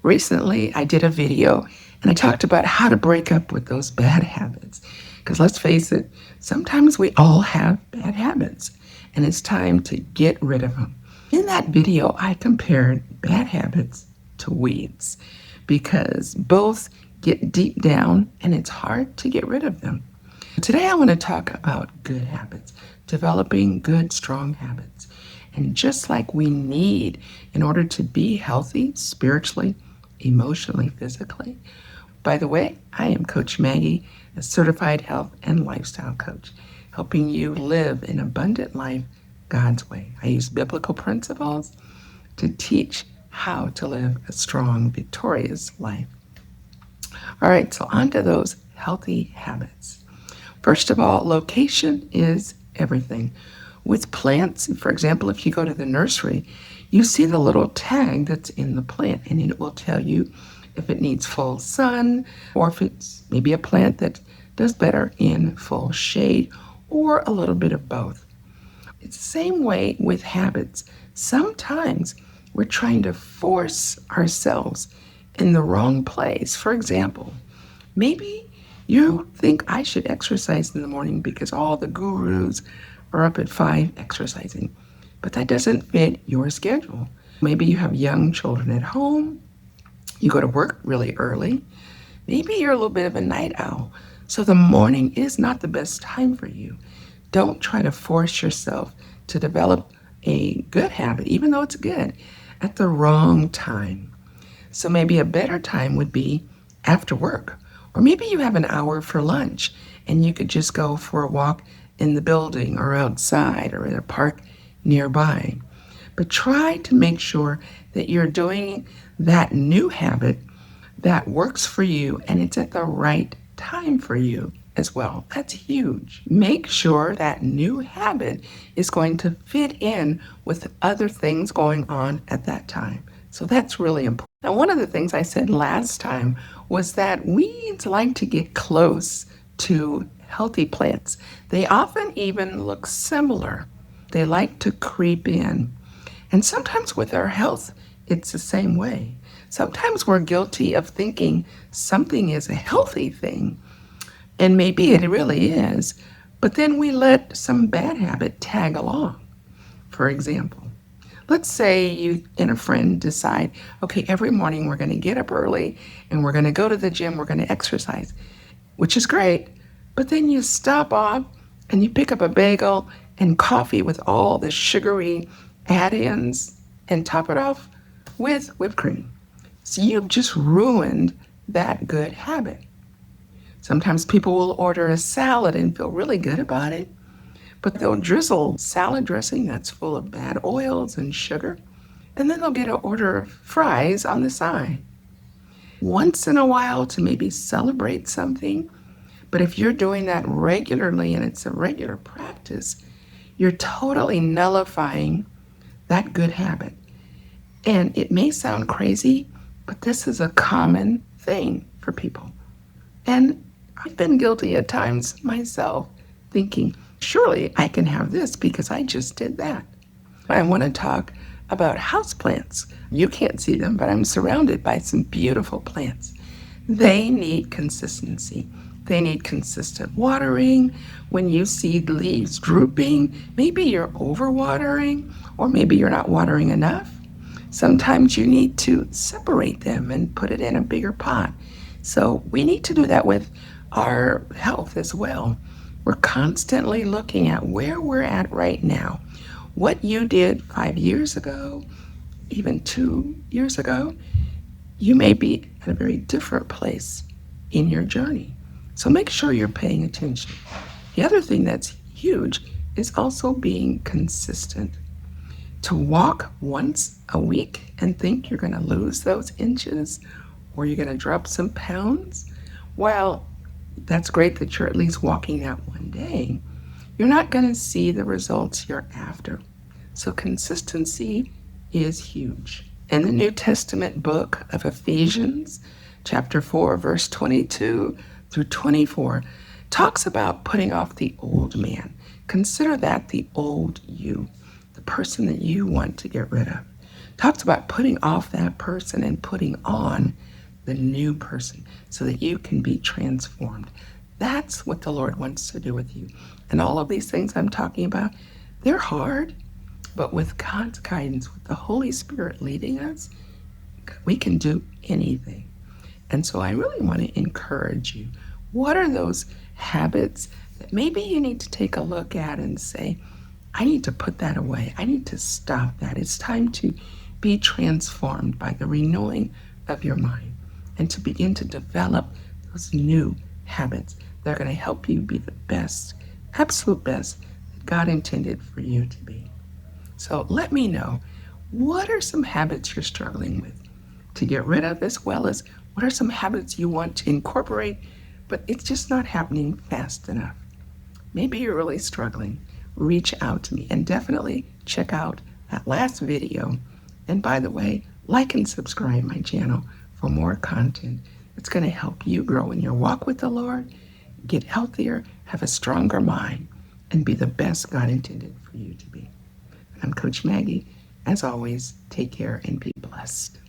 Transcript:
Recently, I did a video and I talked about how to break up with those bad habits. Because let's face it, sometimes we all have bad habits and it's time to get rid of them. In that video, I compared bad habits to weeds because both get deep down and it's hard to get rid of them. Today, I want to talk about good habits, developing good, strong habits. And just like we need in order to be healthy spiritually, emotionally, physically. By the way, I am Coach Maggie, a certified health and lifestyle coach, helping you live an abundant life God's way. I use biblical principles to teach how to live a strong, victorious life. All right, so on to those healthy habits. First of all, location is everything. With plants, for example, if you go to the nursery, you see the little tag that's in the plant, and it will tell you if it needs full sun or if it's maybe a plant that does better in full shade or a little bit of both. It's the same way with habits. Sometimes we're trying to force ourselves in the wrong place. For example, maybe you think I should exercise in the morning because all the gurus are up at 5 exercising, but that doesn't fit your schedule. Maybe you have young children at home, you go to work really early, maybe you're a little bit of a night owl, so the morning is not the best time for you. Don't try to force yourself to develop a good habit, even though it's good, at the wrong time. So maybe a better time would be after work, or maybe you have an hour for lunch and you could just go for a walk in the building or outside or in a park nearby. But try to make sure that you're doing that new habit that works for you and it's at the right time for you as well. That's huge. Make sure that new habit is going to fit in with other things going on at that time. So that's really important. Now, one of the things I said last time was that weeds like to get close to healthy plants. They often even look similar. They like to creep in. And sometimes with our health, it's the same way. Sometimes we're guilty of thinking something is a healthy thing, and maybe it really is, but then we let some bad habit tag along. For example, let's say you and a friend decide, okay, every morning we're going to get up early and we're going to go to the gym, we're going to exercise, which is great. But then you stop off and you pick up a bagel and coffee with all the sugary add-ins and top it off with whipped cream. So you've just ruined that good habit. Sometimes people will order a salad and feel really good about it, but they'll drizzle salad dressing that's full of bad oils and sugar, and then they'll get an order of fries on the side. Once in a while to maybe celebrate something, but if you're doing that regularly and it's a regular practice, you're totally nullifying that good habit. And it may sound crazy, but this is a common thing for people. And I've been guilty at times myself, thinking, surely I can have this because I just did that. I want to talk about houseplants. You can't see them, but I'm surrounded by some beautiful plants. They need consistency. They need consistent watering. When you see leaves drooping, maybe you're overwatering, or maybe you're not watering enough. Sometimes you need to separate them and put it in a bigger pot. So we need to do that with our health as well. We're constantly looking at where we're at right now. What you did 5 years ago, even 2 years ago, you may be at a very different place in your journey. So make sure you're paying attention. The other thing that's huge is also being consistent. To walk once a week and think you're going to lose those inches or you're going to drop some pounds, well, that's great that you're at least walking that one day. You're not going to see the results you're after. So consistency is huge. In the New Testament book of Ephesians, chapter 4, verse 22 through 24, talks about putting off the old man. Consider that the old you, the person that you want to get rid of. Talks about putting off that person and putting on the new person so that you can be transformed. That's what the Lord wants to do with you. And all of these things I'm talking about, they're hard, but with God's guidance, with the Holy Spirit leading us, we can do anything. And so I really want to encourage you. What are those habits that maybe you need to take a look at and say, I need to put that away. I need to stop that. It's time to be transformed by the renewing of your mind and to begin to develop those new habits that are going to help you be the best, absolute best that God intended for you to be. So let me know, what are some habits you're struggling with to get rid of, as well as what are some habits you want to incorporate, but it's just not happening fast enough. Maybe you're really struggling. Reach out to me and definitely check out that last video. And by the way, like and subscribe my channel for more content that's going to help you grow in your walk with the Lord, get healthier, have a stronger mind, and be the best God intended for you to be. I'm Coach Maggie. As always, take care and be blessed.